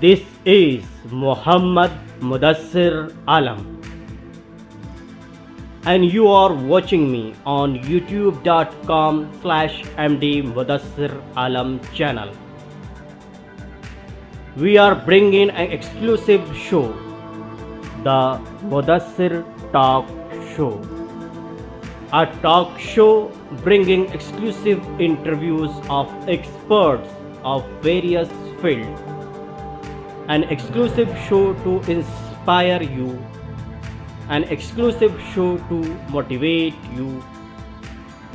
This is Muhammad Mudassir Alam, and you are watching me on youtube.com/md Mudassir Alam channel. We are bringing an exclusive show, the Mudassir Talk Show, a talk show bringing exclusive interviews of experts of various fields, an exclusive show to inspire you, an exclusive show to motivate you,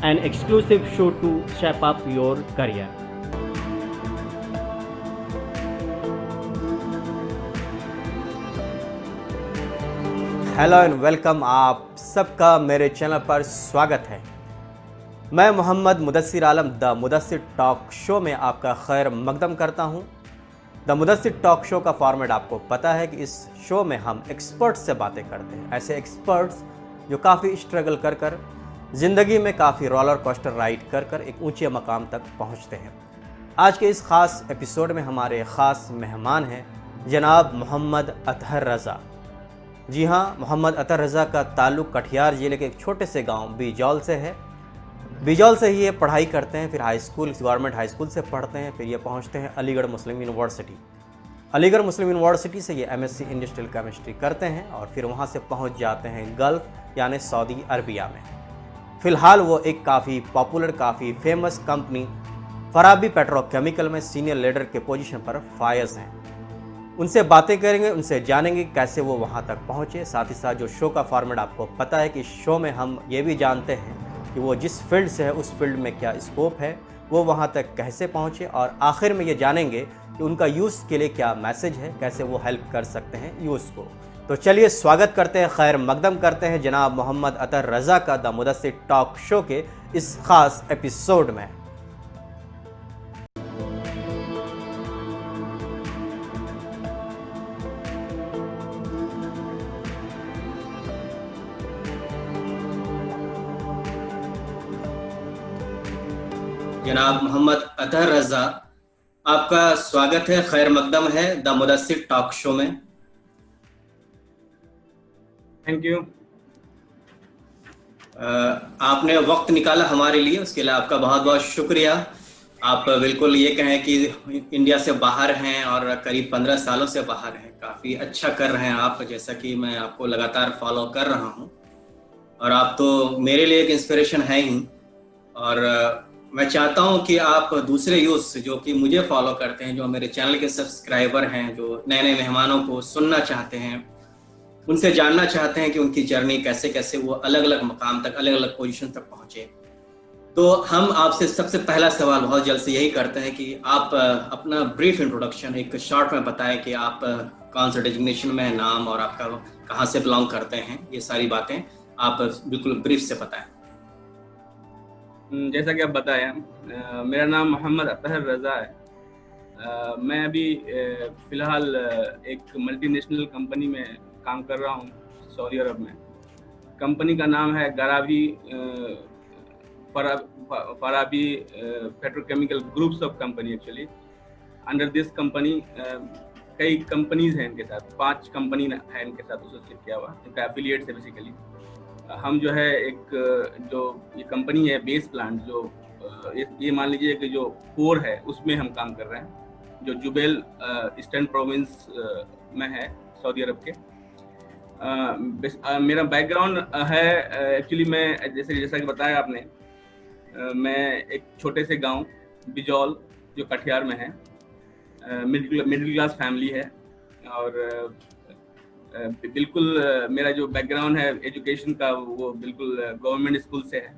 an exclusive show to shape up your career. Hello and welcome, आप सबका मेरे channel पर स्वागत है। मैं मोहम्मद मुदस्सिर आलम the Mudassir talk show में आपका खैर मकदम करता हूं। द मुदस्सिर टॉक शो का फॉर्मेट आपको पता है कि इस शो में हम एक्सपर्ट्स से बातें करते हैं, ऐसे एक्सपर्ट्स जो काफ़ी स्ट्रगल कर कर ज़िंदगी में काफ़ी रोलर कोस्टर राइड कर कर एक ऊंचे मकाम तक पहुंचते हैं। आज के इस ख़ास एपिसोड में हमारे ख़ास मेहमान हैं जनाब मोहम्मद अतहर रज़ा। जी हाँ, मोहम्मद अतहर रज़ा का ताल्लुक़ कटिहार ज़िले के एक छोटे से गांव बीजौल से है। बीजौल से ही ये पढ़ाई करते हैं, फिर high school, government high school से पढ़ते हैं, फिर ये पहुंचते हैं अलीगढ़ मुस्लिम यूनिवर्सिटी। अलीगढ़ मुस्लिम यूनिवर्सिटी से ये एमएससी इंडस्ट्रियल केमिस्ट्री करते हैं और फिर वहाँ से पहुँच जाते हैं गल्फ़ यानी सऊदी अरबिया में। फ़िलहाल वो एक काफ़ी पॉपुलर, काफ़ी फेमस कंपनी फराबी पेट्रोकेमिकल में सीनियर लीडर के पोजीशन पर फायज़ हैं। उनसे बातें करेंगे, उनसे जानेंगे कैसे वो वहाँ तक पहुँचे। साथ ही साथ जो शो का फॉर्मेट आपको पता है कि इस शो में हम ये भी जानते हैं कि वो जिस फील्ड से है उस फील्ड में क्या स्कोप है, वो वहाँ तक कैसे पहुँचे, और आखिर में ये जानेंगे कि उनका यूथ के लिए क्या मैसेज है, कैसे वो हेल्प कर सकते हैं यूथ को। तो चलिए स्वागत करते हैं, खैर मकदम करते हैं जनाब मोहम्मद अतहर रज़ा का द मुदस्सिर टॉक शो के इस ख़ास एपिसोड में। जनाब मोहम्मद अतहर रज़ा, आपका स्वागत है, खैर मकदम है द मुदस्सिर टॉक शो में। Thank you. आपने वक्त निकाला हमारे लिए, उसके लिए आपका बहुत बहुत शुक्रिया। आप बिल्कुल ये कहें कि इंडिया से बाहर हैं और करीब 15 सालों से बाहर हैं, काफ़ी अच्छा कर रहे हैं आप, जैसा कि मैं आपको लगातार फॉलो कर रहा हूं, और आप तो मेरे लिए एक इंस्पिरेशन है ही। और मैं चाहता हूं कि आप दूसरे यूथ जो कि मुझे फॉलो करते हैं, जो मेरे चैनल के सब्सक्राइबर हैं, जो नए नए मेहमानों को सुनना चाहते हैं, उनसे जानना चाहते हैं कि उनकी जर्नी कैसे कैसे वो अलग अलग मकाम तक, अलग अलग पोजीशन तक पहुंचे। तो हम आपसे सबसे पहला सवाल बहुत जल्द से यही करते हैं कि आप अपना ब्रीफ इंट्रोडक्शन एक शॉर्ट में बताएं कि आप कौन सा डेजिग्नेशन में है, नाम, और आपका कहाँ से बिलोंग करते हैं, ये सारी बातें आप बिल्कुल ब्रीफ से बताएं। जैसा कि आप बताया, मेरा नाम मोहम्मद अतहर रज़ा है। मैं अभी फ़िलहाल एक मल्टीनेशनल कंपनी में काम कर रहा हूँ सऊदी अरब में। कंपनी का नाम है गरावी फराबी petrochemical groups of company. Actually under this company कई कंपनीज हैं, इनके साथ 5 कंपनी है इनके साथ एसोसिएट किया हुआ, इनका एफिलिएट्स है बेसिकली। हम जो है एक जो ये कंपनी है बेस प्लांट, जो ये मान लीजिए कि जो कोर है उसमें हम काम कर रहे हैं, जो जुबैल ईस्टर्न प्रोविंस में है सऊदी अरब के। मेरा बैकग्राउंड है, एक्चुअली मैं जैसा कि बताया आपने, मैं एक छोटे से गांव बिजौल जो कटिहार में है, मिडिल क्लास फैमिली है, और बिल्कुल मेरा जो बैकग्राउंड है एजुकेशन का वो बिल्कुल गवर्नमेंट स्कूल से है।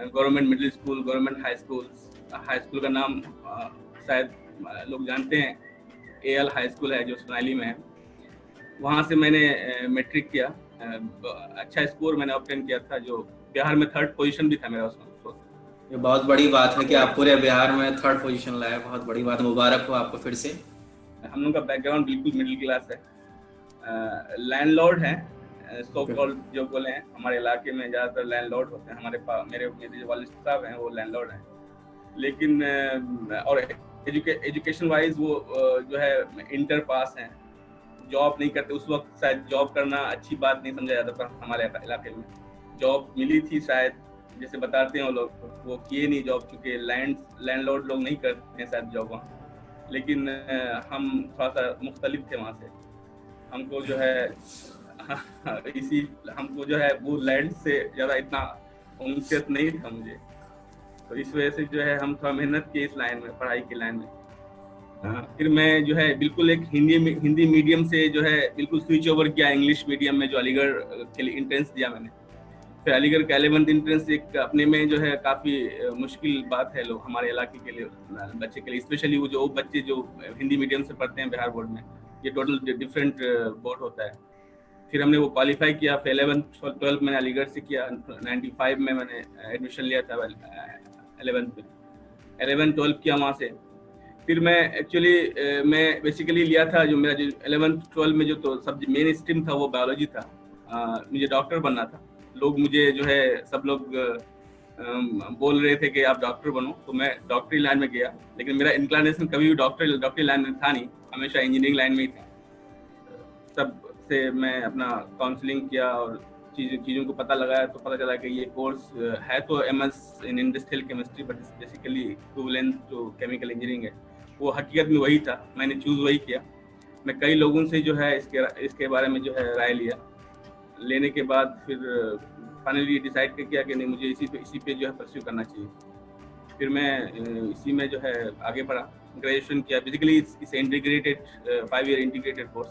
Government middle school, government high school का नाम शायद लोग जानते हैं, एएल हाई स्कूल है जो सोनाली में है। वहाँ से मैंने मैट्रिक किया, अच्छा स्कोर मैंने ऑब्टेन किया था, जो बिहार में 3rd पोजीशन भी था मेरा उसमें। ये बहुत बड़ी बात है कि आप पूरे बिहार में 3rd पोजीशन लाए, बहुत बड़ी बात, मुबारक हो आपको फिर से। हम लोग का बैकग्राउंड बिल्कुल मिडिल क्लास है। लैंडलॉर्ड हैं, सो कॉल्ड जो बोले हैं, हमारे इलाके में ज़्यादातर लैंडलॉर्ड होते हैं। मेरे जो वालिद साहब हैं वो लैंडलॉर्ड हैं, लेकिन और एजुकेशन वाइज वो जो है इंटर पास हैं, जॉब नहीं करते। उस वक्त शायद जॉब करना अच्छी बात नहीं समझा जाता था हमारे इलाके में। जॉब मिली थी शायद, जैसे बताते हैं वो लोग, वो किए नहीं जॉब, चूँकि लैंडलॉर्ड लोग नहीं करते हैं शायद जॉब वहाँ। लेकिन हम थोड़ा सा मुख्तलिफ थे वहाँ से। हमको जो है हमको जो है वो लैंड से ज़्यादा इतना उनसेत नहीं था मुझे, तो इस वजह से जो है हम थोड़ा मेहनत किए इस लाइन में, पढ़ाई की लाइन में। फिर मैं जो है बिल्कुल एक हिंदी मीडियम से जो है बिल्कुल स्विच ओवर किया इंग्लिश मीडियम में, जो अलीगढ़ के लिए इंट्रेंस दिया मैंने। फिर अलीगढ़ का 11th इंट्रेंस एक अपने में जो है काफ़ी मुश्किल बात है लोग हमारे इलाके के लिए, बच्चे के लिए, स्पेशली वो जो बच्चे जो हिंदी मीडियम से पढ़ते हैं बिहार बोर्ड में, ये टोटल डिफरेंट बोर्ड होता है। फिर हमने वो क्वालिफाई किया। फिर 11th 12th मैंने अलीगढ़ से किया, 95 में मैंने एडमिशन लिया था 11th में, 11th 12th किया वहाँ से। फिर मैं एक्चुअली मैं बेसिकली लिया था जो मेरा जो 11th 12th में जो तो सब मेन स्ट्रीम था वो बायोलॉजी था। मुझे डॉक्टर बनना था। लोग मुझे जो है सब लोग बोल रहे थे कि आप डॉक्टर बनो, तो मैं डॉक्टरी लाइन में गया। लेकिन मेरा इंक्लिनेशन कभी भी डॉक्टरी लाइन में था नहीं, हमेशा इंजीनियरिंग लाइन में ही था। तब से मैं अपना काउंसलिंग किया और चीज़ों को पता लगाया, तो पता चला कि ये कोर्स है तो MS in industrial chemistry, but basically equivalent जो केमिकल इंजीनियरिंग है वो हकीकत में वही था। मैंने चूज़ वही किया। मैं कई लोगों से जो है इसके बारे में जो है राय लिया। लेने के बाद फिर फाइनली डिसाइड किया कि नहीं, मुझे इसी पे जो है परस्यू करना चाहिए। फिर मैं इसी में जो है आगे बढ़ा, ग्रेजुएशन किया। बेसिकली इस इंटीग्रेटेड 5 ईयर इंटीग्रेटेड कोर्स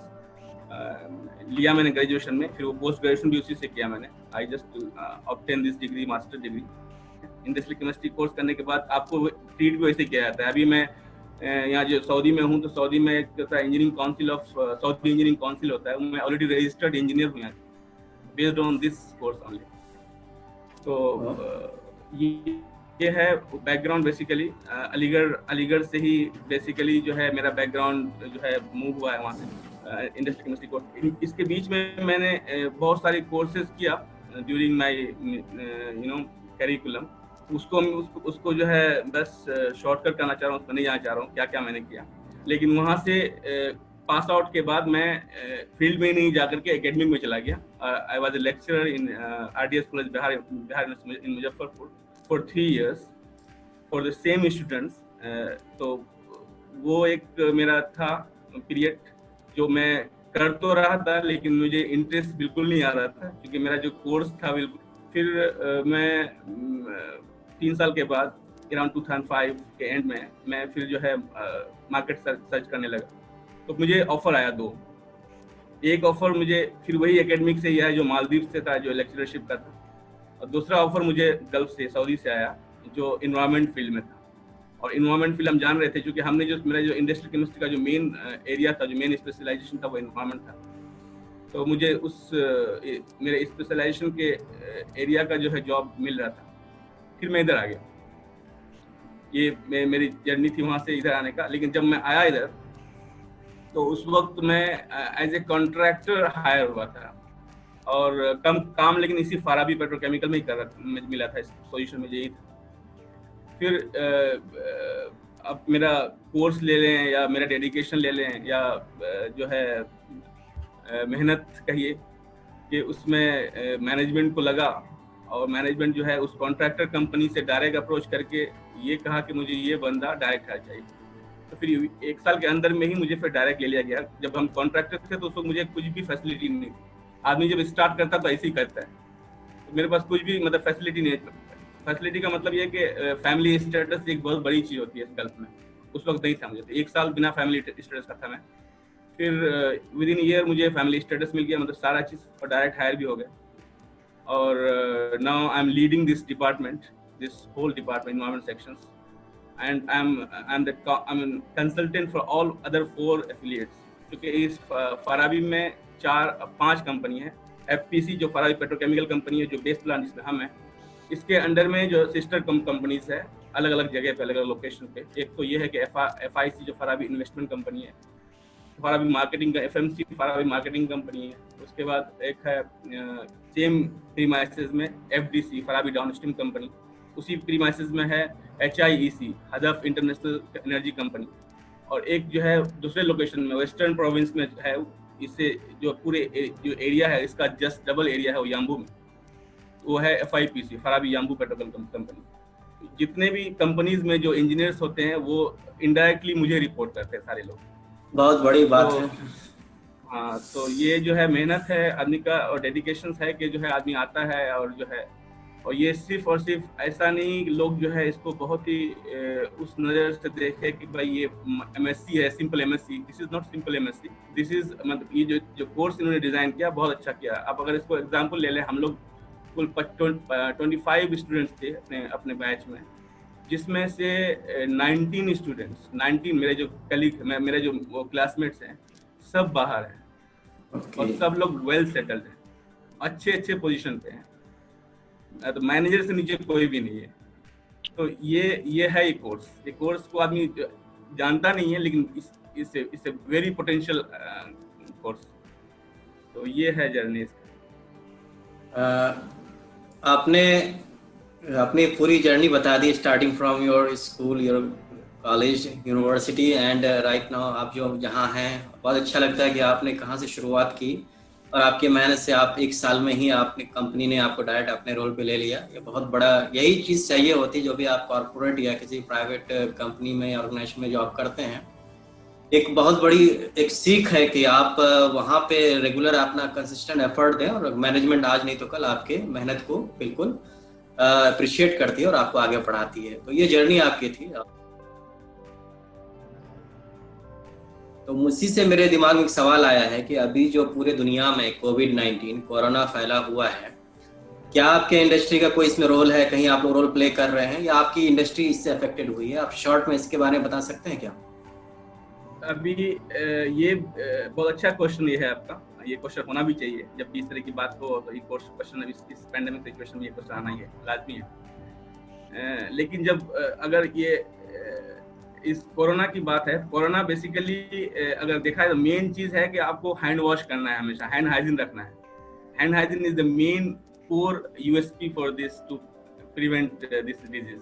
लिया मैंने ग्रेजुएशन में। फिर वो पोस्ट ग्रेजुएशन भी उसी से किया मैंने। I just obtain this degree, master degree. Industrial chemistry course करने के बाद आपको ट्रीट भी वैसे किया जाता है। अभी मैं यहाँ जो सऊदी में हूँ, तो सऊदी में एक engineering council of Saudi engineering council होता है, मैं ऑलरेडी रजिस्टर्ड इंजीनियर हूँ यहाँ, based on this course only. तो ये है बैकग्राउंड बेसिकली। अलीगढ़ से ही बेसिकली जो है मेरा बैकग्राउंड जो है मूव हुआ है वहाँ से, इंडस्ट्रियल केमिस्ट्री कोर्स। इसके बीच में मैंने बहुत सारे कोर्सेज किया ड्यूरिंग माय करिकुलम। उसको जो है बस शॉर्टकट करना चाह रहा हूँ, उसमें नहीं जाना चाह रहा हूँ क्या क्या मैंने किया। लेकिन वहाँ से पास आउट के बाद मैं फील्ड में नहीं जाकर के एकेडमिक में चला गया। I was a lecturer in RDS college Bihar in Muzaffarpur for 3 years for the same students. तो वो एक मेरा था पीरियड जो मैं कर तो रहा था, लेकिन मुझे इंटरेस्ट बिल्कुल नहीं आ रहा था, क्योंकि मेरा जो कोर्स था बिल्कुल। फिर मैं 3 साल के बाद अराउंड 2005 के एंड में मैं फिर जो है मार्केट सर्च करने लगा। तो मुझे ऑफर आया 2। एक ऑफर मुझे फिर वही एकेडमिक से ही आया जो मालदीव से था, जो लेक्चरशिप का था। और दूसरा ऑफर मुझे गल्फ से, सऊदी से आया, जो इन्वायरमेंट फील्ड में था। और इन्वायरमेंट फील्ड हम जान रहे थे, क्योंकि हमने जो मेरा जो इंडस्ट्रियल केमिस्ट्री का जो मेन एरिया था, जो मेन स्पेशलाइजेशन था, वो इन्वायरमेंट था। तो मुझे उस मेरे स्पेशलाइजेशन के एरिया का जो है जॉब मिल रहा था। फिर मैं इधर आ गया। ये मेरी जर्नी थी वहाँ से इधर आने का। लेकिन जब मैं आया इधर, तो उस वक्त मैं एज ए कॉन्ट्रैक्टर हायर हुआ था, और कम काम लेकिन इसी फाराबी पेट्रोकेमिकल में ही मिला था। इस पोजीशन में यही था। फिर अब मेरा कोर्स ले लें या मेरा डेडिकेशन ले लें या जो है मेहनत कहिए, कि उसमें मैनेजमेंट को लगा, और मैनेजमेंट जो है उस कॉन्ट्रैक्टर कंपनी से डायरेक्ट अप्रोच करके ये कहा कि मुझे ये बंदा डायरेक्ट हायर चाहिए। तो फिर 1 साल के अंदर में ही मुझे फिर डायरेक्ट ले लिया गया। जब हम कॉन्ट्रैक्टर थे तो उस वक्त मुझे कुछ भी फैसिलिटी नहीं थी। आदमी जब स्टार्ट करता तो ऐसे ही करता है, तो मेरे पास कुछ भी मतलब फैसिलिटी नहीं है। फैसिलिटी का मतलब ये कि फैमिली स्टेटस एक बहुत बड़ी चीज़ होती है इस गल्फ में। उस वक्त नहीं था मुझे, तो 1 साल बिना फैमिली स्टेटस का था मैं। फिर विद इन ईयर मुझे फैमिली स्टेटस मिल गया, मतलब सारा चीज़, और डायरेक्ट हायर भी हो गया। और now I am leading this department, this whole department, environment sections, and I am consultant for all other 4 affiliates. क्योंकि इस फाराबी में 4-5 कंपनी है। FPC जो फाराबी पेट्रोकेमिकल कंपनी है, जो बेस प्लांट जिसमें हम हैं, इसके अंडर में जो सिस्टर कंपनीज है अलग अलग जगह पे, अलग अलग लोकेशन पे। एक तो ये है कि FIC जो फाराबी इन्वेस्टमेंट कंपनी है, फाराबी मार्केटिंग, FMC फाराबी मार्केटिंग कंपनी है। उसके बाद एक है सेम प्रीमाइसेस में FDC फाराबी डाउनस्ट्रीम कंपनी। उसी प्रीमाइसेस में है HIEC, हदफ इंटरनेशनल एनर्जी कंपनी, और एक जो है दूसरे लोकेशन में वेस्टर्न प्रोविंस में है। इससे जो पूरे जो एरिया है इसका जस्ट डबल एरिया है वो याम्बू में, वो है FIPC, फराबी याम्बू पेट्रोकेमिकल कंपनी। जितने भी कंपनीज में जो इंजीनियर्स होते हैं वो इनडायरेक्टली मुझे रिपोर्ट करते हैं सारे लोग। बहुत बड़ी बात है। हाँ, तो ये जो है मेहनत है आदमी का और डेडिकेशन है कि जो है आदमी आता है और जो है, और ये सिर्फ और सिर्फ ऐसा नहीं, लोग जो है इसको बहुत ही उस नज़र से देखे कि भाई ये MSc है, simple MSc। This is not simple MSc, this is मतलब ये जो कोर्स इन्होंने डिज़ाइन किया बहुत अच्छा किया। अब अगर इसको एग्जाम्पल ले लें, हम लोग कुल 25 स्टूडेंट्स थे अपने बैच में, जिसमें से 19 स्टूडेंट्स, 19 मेरे जो कलीग, मेरे जो क्लासमेट्स हैं, सब बाहर हैं। और सब लोग वेल सेटल्ड हैं, अच्छे पोजीशन पे हैं, तो मैनेजर से नीचे कोई भी नहीं है। तो ये है ये कोर्स को आदमी जानता नहीं है, लेकिन इससे वेरी पोटेंशियल कोर्स। तो ये है जर्नी। आपने अपनी पूरी जर्नी बता दी, starting from your school, your college, university and right now आप जो जहाँ हैं। बहुत अच्छा लगता है कि आपने कहाँ से शुरुआत की और आपकी मेहनत से आप 1 साल में ही आपने कंपनी ने आपको डायरेक्ट अपने रोल पे ले लिया। ये बहुत बड़ा, यही चीज़ चाहिए होती है जो भी आप कॉर्पोरेट या किसी प्राइवेट कंपनी में, ऑर्गेनाइजेशन में जॉब करते हैं। एक बहुत बड़ी एक सीख है कि आप वहाँ पे रेगुलर अपना कंसिस्टेंट एफर्ट दें और मैनेजमेंट आज नहीं तो कल आपके मेहनत को बिल्कुल अप्रिशिएट करती है और आपको आगे बढ़ाती है। तो ये जर्नी आपकी थी। तो मुझी से मेरे दिमाग में एक सवाल आया है कि अभी जो पूरे दुनिया में कोविड-19 कोरोना फैला हुआ है, क्या आपके इंडस्ट्री का कोई इसमें रोल है? कहीं आप लोग रोल प्ले कर रहे हैं या आपकी इंडस्ट्री इससे अफेक्टेड हुई है? आप शॉर्ट में इसके बारे में बता सकते हैं क्या? अभी ये बहुत अच्छा क्वेश्चन ये है आपका। ये क्वेश्चन होना भी चाहिए जब भी इस तरह की बात हो, तो ये क्वेश्चन इस पैंडेमिक सिचुएशन में ये क्वेश्चन आना ही है, लाजमी है। लेकिन जब अगर ये इस कोरोना की बात है, कोरोना बेसिकली अगर देखा है तो मेन चीज़ है कि आपको हैंड वॉश करना है, हमेशा हैंड हाइजीन रखना है। Hand hygiene is the main core USP for this to prevent this disease.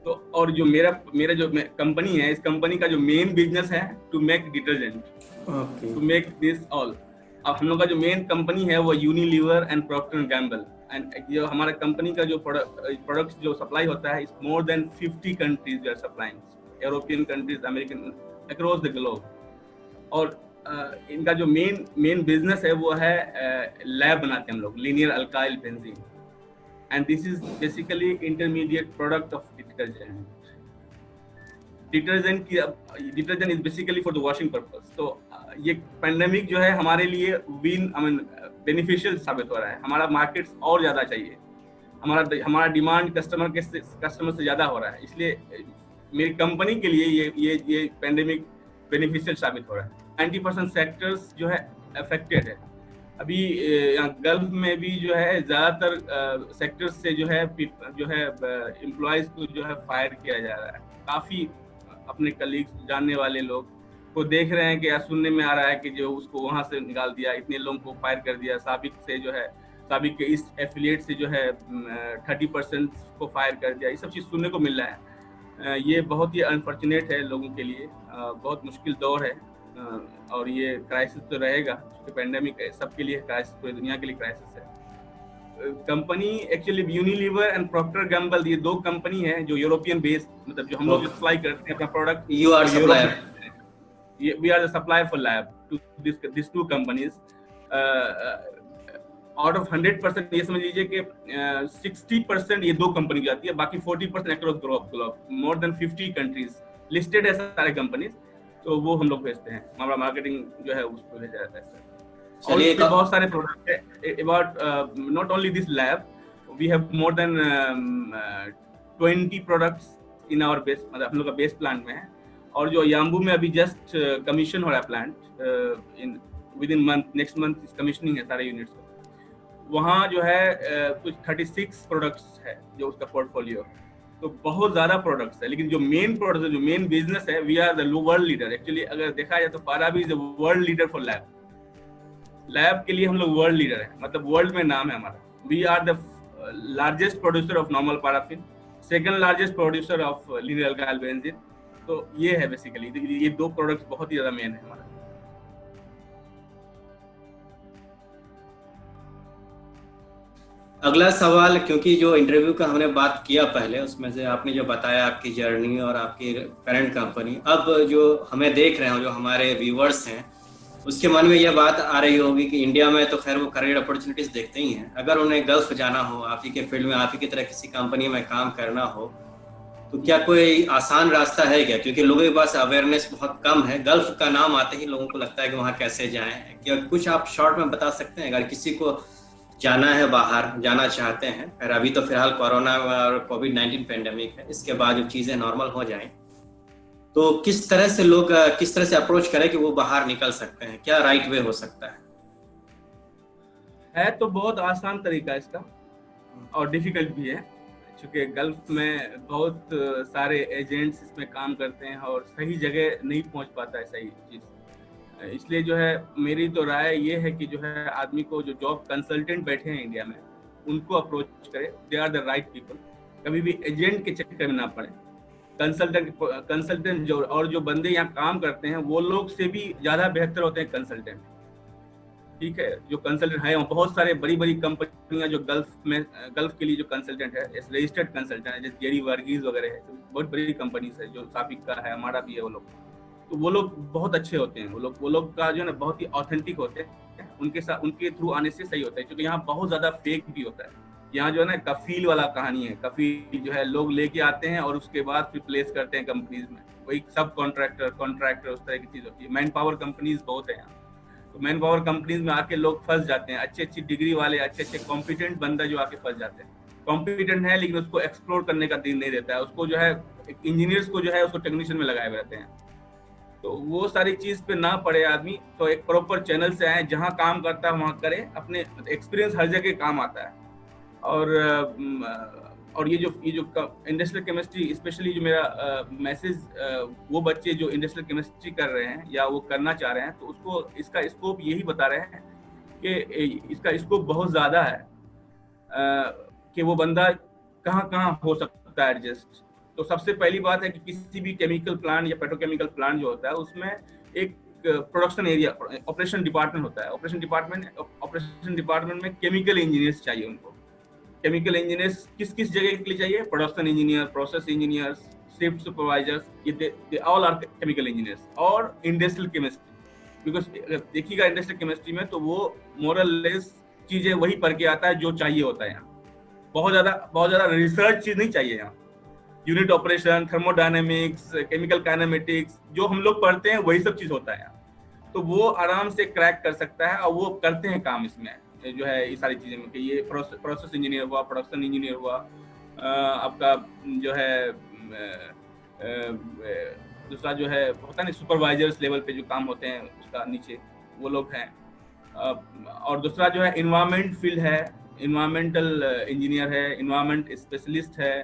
तो और जो मेरा जो कंपनी है, इस कंपनी का जो मेन बिजनेस है to make detergent, to make this all. अब हम लोग का जो मेन कंपनी है वो Unilever and Procter and Gamble, and जो हमारा कंपनी का जो प्रोडक्ट्स जो सप्लाई होता है, is more than 50 countries we are supplying, European countries, American, across the globe. और इनका जो मेन बिजनेस है वो है लैब बनाते हैं हम लोग, linear alkyl benzene, and this is basically intermediate product of detergent. Detergent is basically for the washing purpose. तो ये पैंडेमिक जो है हमारे लिए बेनिफिशियल साबित हो रहा है। हमारा मार्केट्स और ज़्यादा चाहिए, हमारा डिमांड कस्टमर से ज़्यादा हो रहा है, इसलिए मेरी कंपनी के लिए ये पैंडेमिक बेनिफिशियल साबित हो रहा है। 90% सेक्टर्स जो है अफेक्टेड है। अभी यहाँ गल्फ में भी जो है ज़्यादातर सेक्टर्स से जो है एम्प्लॉयज़ को जो है फायर किया जा रहा है। काफ़ी अपने कलीग्स, जानने वाले लोग को देख रहे हैं कि सुनने में आ रहा है कि जो उसको वहाँ से निकाल दिया, इतने लोगों को फायर कर दिया। साबिक के इस एफिलिएट से जो है 30% को फायर कर दिया। ये सब चीज़ सुनने को मिल रहा है। ये बहुत ही अनफॉर्चुनेट है लोगों के लिए, बहुत मुश्किल दौर है, और ये क्राइसिस तो रहेगा क्योंकि पैंडेमिक सबके लिए क्राइसिस, पूरी दुनिया के लिए क्राइसिस है। Company actually Unilever and Procter Gamble, ये 2 कंपनी है जो यूरोपियन बेस्ड, मतलब जो हम लोग सप्लाई करते हैं अपना product. You are supplier, we are the supplier for LAB to this 2 companies. Out of 100% ये समझ लीजिए कि 60% ये 2 कंपनी जाती है, बाकी 40% अक्रॉस ग्लोब, मोर देन 50 कंट्रीज लिस्टेड है सारे कंपनीज। तो वो हम लोग भेजते हैं, हमारा मार्केटिंग जो है उसको भेजा जाता है। और इसमें बहुत सारे प्रोडक्ट है। About not only this LAB, we have more than 20 products in our base, मतलब हम लोग का बेस प्लांट में है। और जो याम्बू में अभी जस्ट कमीशन हो रहा है plant, with in month, next month commissioning है सारे यूनिट्स को। वहाँ जो है कुछ 36 प्रोडक्ट्स है जो उसका पोर्टफोलियो, तो बहुत ज़्यादा प्रोडक्ट्स है। लेकिन जो मेन प्रोडक्ट्स है, जो मेन बिजनेस है, we are the world leader. Actually अगर देखा जाए तो Farabi is the world leader for LAB के लिए हम लोग वर्ल्ड लीडर है, मतलब वर्ल्ड में नाम है हमारा। We are the largest producer of normal paraffin, second largest producer of linear alkyl benzene. तो ये है बेसिकली, ये दो प्रोडक्ट्स बहुत ही ज्यादा मेन है हमारा। अगला सवाल, क्योंकि जो इंटरव्यू का हमने बात किया पहले, उसमें से आपने जो बताया आपकी जर्नी और आपकी करंट कंपनी, अब जो हमें देख रहे हैं, जो हमारे व्यूअर्स हैं, उसके मन में यह बात आ रही होगी कि इंडिया में तो खैर वो करियर अपॉर्चुनिटीज देखते ही हैं, अगर उन्हें गल्फ जाना हो, आप ही के फील्ड में, आप ही की तरह किसी कंपनी में काम करना हो, तो क्या कोई आसान रास्ता है क्या? क्योंकि लोगों के पास अवेयरनेस बहुत कम है। गल्फ का नाम आते ही लोगों को लगता है कि वहाँ कैसे जाएं। क्या कुछ आप शॉर्ट में बता सकते हैं, अगर किसी को जाना है, बाहर जाना चाहते हैं, फिर अभी तो फिलहाल कोरोना और कोविड-19 पेंडेमिक है, इसके बाद जब चीज़ें नॉर्मल हो जाएं, तो किस तरह से लोग किस तरह से अप्रोच करें कि वो बाहर निकल सकते हैं? क्या राइट वे हो सकता है? तो बहुत आसान तरीका है इसका, और डिफिकल्ट भी है, क्योंकि गल्फ में बहुत सारे एजेंट्स इसमें काम करते हैं और सही जगह नहीं पहुंच पाता है सही चीज़। इसलिए जो है मेरी तो राय ये है कि जो है आदमी को जो जॉब कंसल्टेंट बैठे हैं इंडिया में, उनको अप्रोच करे। They are the right people. कभी भी एजेंट के चक्कर में ना पड़े। कंसल्टेंट जो और जो बंदे यहाँ काम करते हैं वो लोग से भी ज़्यादा बेहतर होते हैं कंसल्टेंट। ठीक है, जो कंसल्टेंट है, बहुत सारे बड़ी बड़ी कंपनियां जो गल्फ के लिए जो कंसल्टेंट है, रजिस्टर्ड कंसल्टेंट है, जैसे जेरी वर्गीज वगैरह है, बहुत बड़ी कंपनीज है, जो साबिक का है, हमारा भी है, वो लोग, तो वो लोग बहुत अच्छे होते हैं। वो लोग का जो है ना बहुत ही ऑथेंटिक होते हैं। उनके साथ, उनके थ्रू आने से सही होता है, क्योंकि यहाँ बहुत ज्यादा फेक भी होता है। यहाँ जो है ना कफील वाला कहानी है। कफील जो है लोग लेके आते हैं और उसके बाद फिर प्लेस करते हैं कंपनीज में, वही सब कॉन्ट्रैक्टर उस तरह की चीज होती है। मैन पावर कंपनीज बहुत है यहाँ, तो मैन पावर कंपनीज में आके लोग फंस जाते हैं। अच्छी डिग्री वाले, अच्छे कॉम्पिटेंट बंदा जो आके फंस जाते हैं। कॉम्पिटेंट है लेकिन उसको एक्सप्लोर करने का दिन नहीं देता है। उसको जो है इंजीनियर्स को जो है उसको टेक्नीशियन में लगाए हुए रहते हैं। तो वो सारी चीज पे ना पड़े आदमी, तो एक प्रॉपर चैनल से आए, जहाँ काम करता है वहाँ करे। अपने एक्सपीरियंस हर जगह काम आता है। और ये जो इंडस्ट्रियल केमिस्ट्री, स्पेशली जो मेरा मैसेज, वो बच्चे जो इंडस्ट्रियल केमिस्ट्री कर रहे हैं या वो करना चाह रहे हैं, तो उसको इसका स्कोप यही बता रहे हैं कि इसका स्कोप बहुत ज़्यादा है, कि वो बंदा कहाँ कहाँ हो सकता है एडजस्ट। तो सबसे पहली बात है कि किसी भी केमिकल प्लांट या पेट्रोकेमिकल प्लांट जो होता है, उसमें एक प्रोडक्शन एरिया, ऑपरेशन डिपार्टमेंट होता है। ऑपरेशन डिपार्टमेंट में केमिकल इंजीनियर्स चाहिए। उनको केमिकल इंजीनियर्स किस जगह के लिए चाहिए? Production engineer, process engineers, shift supervisors, ये ऑल आर केमिकल इंजीनियर्स। और इंडस्ट्रियल केमिस्ट्री, बिकॉज देखिएगा इंडस्ट्रियल केमिस्ट्री में तो वो मोरल लेस चीजें वही पढ़ के आता है जो चाहिए होता है। यहाँ बहुत ज्यादा रिसर्च चीज नहीं चाहिए। यहाँ unit operation, thermodynamics, chemical kinematics जो हम लोग पढ़ते हैं वही सब चीज होता है यहाँ। तो वो आराम से क्रैक कर सकता है, और वो करते हैं काम इसमें जो है ये सारी चीजें में, कि ये प्रोसेस इंजीनियर हुआ, प्रोडक्शन इंजीनियर हुआ, आपका जो है दूसरा जो है होता है ना सुपरवाइजर्स लेवल पे जो काम होते हैं उसका नीचे वो लोग हैं। और दूसरा जो है इन्वायरमेंट फील्ड है, इन्वायरमेंटल इंजीनियर है, इन्वायरमेंट स्पेशलिस्ट है।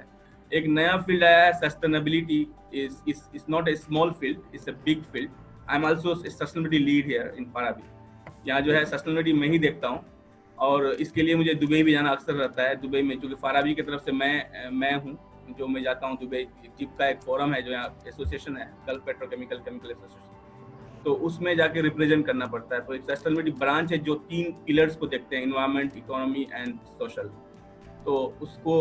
एक नया फील्ड आया है sustainability, is not a small field, it's a big field. I am also sustainability lead here in फाराबी। यहाँ जो है सस्टेनेबिलिटी मैं ही देखता हूँ, और इसके लिए मुझे दुबई भी जाना अक्सर रहता है। दुबई में क्योंकि फाराबी की तरफ से मैं हूँ, जो मैं जाता हूँ दुबई। चिप का एक फोरम है जो यहाँ एसोसिएशन है, गल्फ पेट्रोकेमिकल एसोसिएशन, तो उसमें जाके रिप्रेजेंट करना पड़ता है। तो एक सस्टेनेबिलिटी ब्रांच है जो 3 पिलर्स को देखते हैं, इन्वायरमेंट, इकोनॉमी एंड सोशल। तो उसको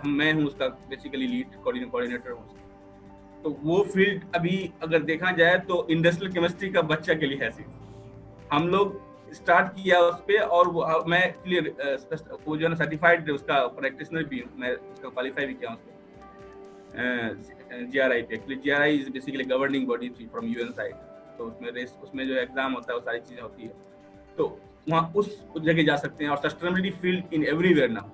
मैं हूँ उसका बेसिकली लीड कोऑर्डिनेटर हूँ। तो वो फील्ड अभी अगर देखा जाए तो इंडस्ट्रियल केमिस्ट्री का बच्चा के लिए है। हम लोग स्टार्ट किया उस पे, और मैं एक्चुअली वो जो है सर्टिफाइड उसका प्रैक्टिशनर भी हूँ। मैं उसका क्वालिफाई भी किया उसको GRI पे। Actually GRI is basically governing body from UN side. तो उसमें जो एग्जाम होता है वो सारी चीजें होती है। तो वहाँ उस जगह जा सकते हैं। और sustainability field in everywhere now,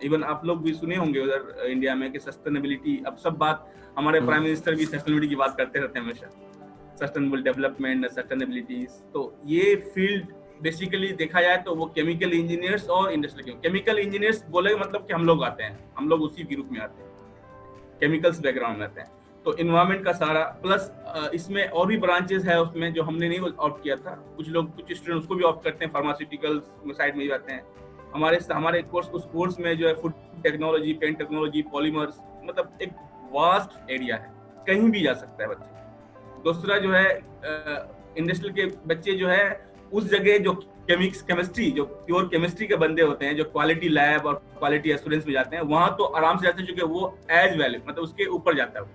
even आप लोग भी सुने होंगे उधर इंडिया में कि सस्टेनेबिलिटी, अब सब बात हमारे प्राइम मिनिस्टर भी सस्टेनेबिलिटी की बात करते रहते हैं हमेशा, सस्टेनेबल डेवलपमेंट, सस्टेनेबिलिटी। तो ये फील्ड बेसिकली देखा जाए तो वो केमिकल इंजीनियर्स और इंडस्ट्रियल केमिकल इंजीनियर्स बोले मतलब कि हम लोग आते हैं, हम लोग उसी ग्रुप में आते हैं, केमिकल्स बैकग्राउंड में आते हैं। तो इन्वायरमेंट का सारा प्लस इसमें और भी ब्रांचेस है उसमें जो हमने नहीं ऑप्ट किया था। कुछ स्टूडेंट उसको भी ऑप्ट करते हैं, फार्मास्यूटिकल्स साइड में जाते हैं। हमारे कोर्स, उस कोर्स में जो है food technology, paint technology, polymers, मतलब एक वास्ट एरिया है, कहीं भी जा सकता है बच्चे। दूसरा जो है इंडस्ट्रियल के बच्चे जो है उस जगह जो केमिस्ट्री जो प्योर केमिस्ट्री के बंदे होते हैं, जो क्वालिटी लैब और क्वालिटी एश्योरेंस में जाते हैं, वहां तो आराम से जाते हैं, क्योंकि वो एज वैल्यू मतलब उसके ऊपर जाता है।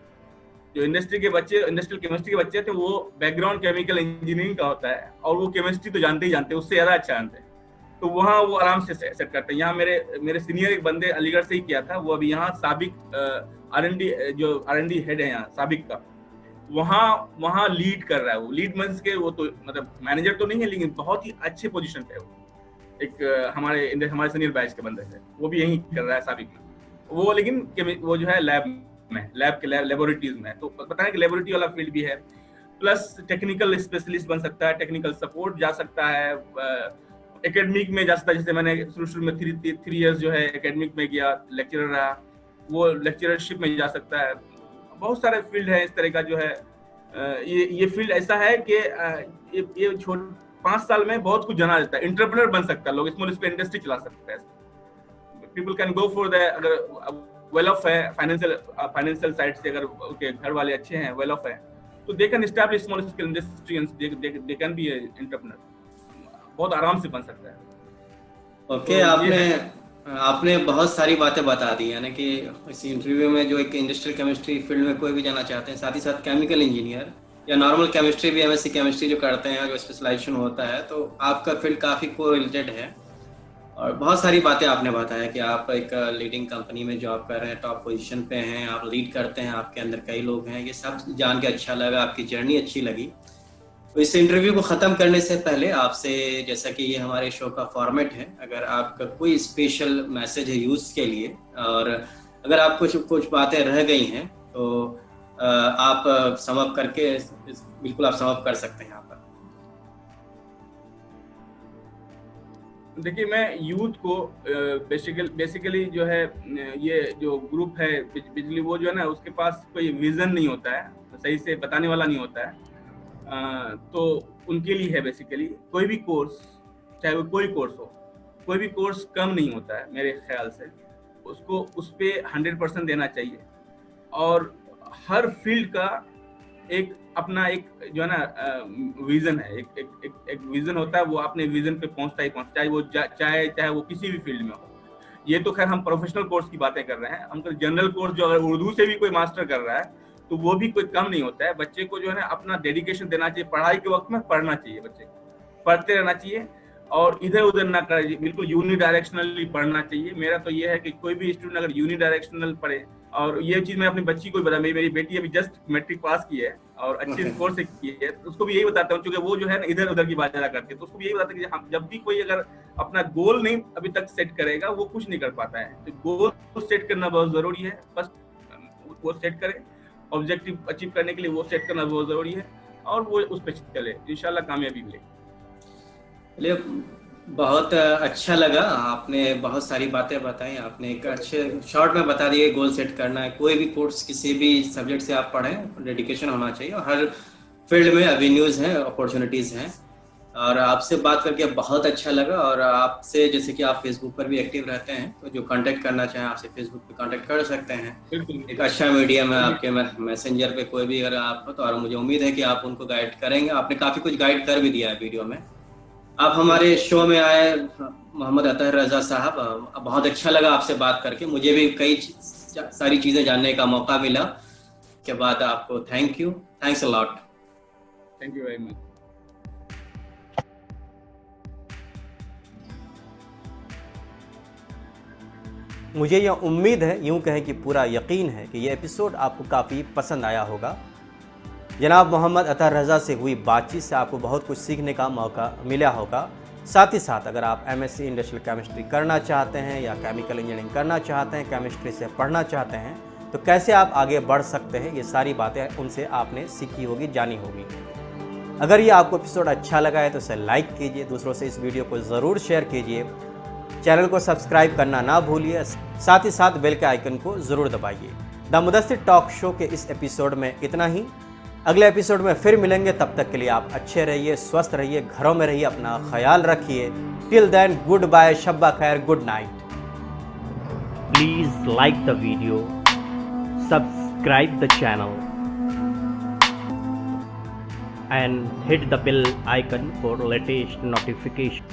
जो इंडस्ट्री के बच्चे, इंडस्ट्रियल केमिस्ट्री के बच्चे थे, वो बैकग्राउंड केमिकल इंजीनियरिंग का होता है और वो केमिस्ट्री तो जानते ही जानते हैं, उससे ज्यादा अच्छा जानते हैं, तो वहाँ वो आराम से सेट करते हैं। यहाँ मेरे सीनियर एक बंदे अलीगढ़ से ही किया था, वो अभी यहाँ साबिक R&D हेड है यहाँ साबिक का, वहाँ लीड कर रहा है। वो लीड मींस के वो तो मतलब मैनेजर तो नहीं है, लेकिन बहुत ही अच्छे पोजीशन पे है वो। एक हमारे सीनियर बैच के बंदे थे, वो भी यही कर रहा है साबिक में वो, लेकिन वो जो है लेबोरेटरीज में। तो पता है कि लेबोरेटरी वाला फील्ड भी है, प्लस टेक्निकल स्पेशलिस्ट बन सकता है, टेक्निकल सपोर्ट जा सकता है, एकेडमिक में जा सकता है। जैसे मैंने शुरू में 3 इयर्स जो है एकेडमिक में गया, लेक्चरर रहा, वो लेक्चरशिप में जा सकता है। बहुत सारे फील्ड है इस तरह का जो है। ये फील्ड ऐसा है कि ये 5 साल में बहुत कुछ जाना जाता है। एंटरप्रेन्योर बन सकता है लोग, स्मॉल स्केल इंडस्ट्री चला सकता है। People can go for the, अगर वेल ऑफ है फाइनेंशियल साइड से, अगर उनके घर वाले अच्छे हैं, वेल ऑफ है, तो they can establish small scale industry and they can be entrepreneur. बहुत आराम से बन सकता है। ओके, आपने बहुत सारी बातें बता दी, यानी कि इस इंटरव्यू में जो एक इंडस्ट्रियल केमिस्ट्री फील्ड में कोई भी जाना चाहते हैं, साथ ही साथ केमिकल इंजीनियर या नॉर्मल केमिस्ट्री भी, MSc केमिस्ट्री जो करते हैं, जो स्पेशलाइजेशन होता है, तो आपका फील्ड काफ़ी को रिलेटेड है। और बहुत सारी बातें आपने बताया कि आप एक लीडिंग कंपनी में जॉब कर रहे हैं, टॉप पोजीशन पे हैं, आप लीड करते हैं, आपके अंदर कई लोग हैं। ये सब जान के अच्छा लगा, आपकी जर्नी अच्छी लगी। तो इस इंटरव्यू को ख़त्म करने से पहले आपसे, जैसा कि ये हमारे शो का फॉर्मेट है, अगर आपका कोई स्पेशल मैसेज है यूथ के लिए, और अगर आप कुछ बातें रह गई हैं तो आप सम अप करके, बिल्कुल आप सम अप कर सकते हैं यहाँ पर। देखिए, मैं यूथ को बेसिकली जो है, ये जो ग्रुप है बिजली, वो जो है ना, उसके पास कोई विजन नहीं होता है, सही से बताने वाला नहीं होता है। तो उनके लिए है बेसिकली कोई भी कोर्स, चाहे वो कोई कोर्स हो, कोई भी कोर्स कम नहीं होता है मेरे ख्याल से। उसको उस पर 100% देना चाहिए। और हर फील्ड का एक अपना एक जो है ना विजन है, एक विजन होता है, वो अपने विजन पे पहुंचता ही पहुंचता है, वो चाहे वो किसी भी फील्ड में हो। ये तो खैर हम प्रोफेशनल कोर्स की बातें कर रहे हैं। हम तो जनरल कोर्स, जो अगर उर्दू से भी कोई मास्टर कर रहा है तो वो भी कोई कम नहीं होता है। बच्चे को जो है ना अपना डेडिकेशन देना चाहिए, पढ़ाई के वक्त में पढ़ना चाहिए, बच्चे पढ़ते रहना चाहिए और इधर उधर ना कर, बिल्कुल यूनिडायरेक्शनली पढ़ना चाहिए। मेरा तो ये है कि कोई भी स्टूडेंट अगर यूनिडायरेक्शनल पढ़े, और ये चीज मैं अपनी बच्ची को भी बता, मेरी बेटी अभी जस्ट मैट्रिक पास की है और अच्छे स्कोर से की है, तो उसको भी यही बताता हूँ, क्योंकि वो जो है ना इधर उधर की बात ज्यादा करती है, तो उसको भी यही बताता है कि हम जब भी कोई अगर अपना गोल नहीं अभी तक सेट करेगा, वो कुछ नहीं कर पाता है। तो गोल सेट करना बहुत जरूरी है, बस वो सेट करे, ऑब्जेक्टिव अचीव करने के लिए वो सेट करना बहुत जरूरी है, और वो उस पर चले, इंशाल्लाह कामयाबी मिलेगी। बहुत अच्छा लगा, आपने बहुत सारी बातें बताई, आपने एक अच्छे शॉर्ट में बता दिए गोल सेट करना है। कोई भी कोर्स किसी भी सब्जेक्ट से आप पढ़ें, डेडिकेशन होना चाहिए, और हर फील्ड में एवेन्यूज़ हैं, अपॉर्चुनिटीज़ हैं। और आपसे बात करके बहुत अच्छा लगा। और आपसे, जैसे कि आप फेसबुक पर भी एक्टिव रहते हैं, तो जो कांटेक्ट करना चाहें आपसे फेसबुक पे कांटेक्ट कर सकते हैं। एक अच्छा मीडियम है आपके मैसेंजर पे, कोई भी अगर आप हो तो, और मुझे उम्मीद है कि आप उनको गाइड करेंगे। आपने काफ़ी कुछ गाइड कर भी दिया है वीडियो में। आप हमारे शो में आए मोहम्मद अतहर रजा साहब, बहुत अच्छा लगा आपसे बात करके। मुझे भी कई सारी चीज़ें जानने का मौका मिला। के बाद आपको thank you, thanks a lot. Thank you very much. मुझे यह उम्मीद है, यूँ कहें कि पूरा यकीन है कि ये एपिसोड आपको काफ़ी पसंद आया होगा। जनाब मोहम्मद अतहर रजा से हुई बातचीत से आपको बहुत कुछ सीखने का मौका मिला होगा। साथ ही साथ अगर आप MSc इंडस्ट्रियल केमिस्ट्री करना चाहते हैं या केमिकल इंजीनियरिंग करना चाहते हैं, केमिस्ट्री से पढ़ना चाहते हैं, तो कैसे आप आगे बढ़ सकते हैं, ये सारी बातें उनसे आपने सीखी होगी, जानी होगी। अगर ये आपको एपिसोड अच्छा लगा है तो इसे लाइक कीजिए, दूसरों से इस वीडियो को ज़रूर शेयर कीजिए, चैनल को सब्सक्राइब करना ना भूलिए, साथ ही साथ बेल के आइकन को ज़रूर दबाइए। द मुदस्सिर टॉक शो के इस एपिसोड में इतना ही। अगले एपिसोड में फिर मिलेंगे, तब तक के लिए आप अच्छे रहिए, स्वस्थ रहिए, घरों में रहिए, अपना ख्याल रखिए। टिल देन, गुड बाय, शब्बा खैर, good night. Please like the video, subscribe the channel and hit the bell icon for latest notification.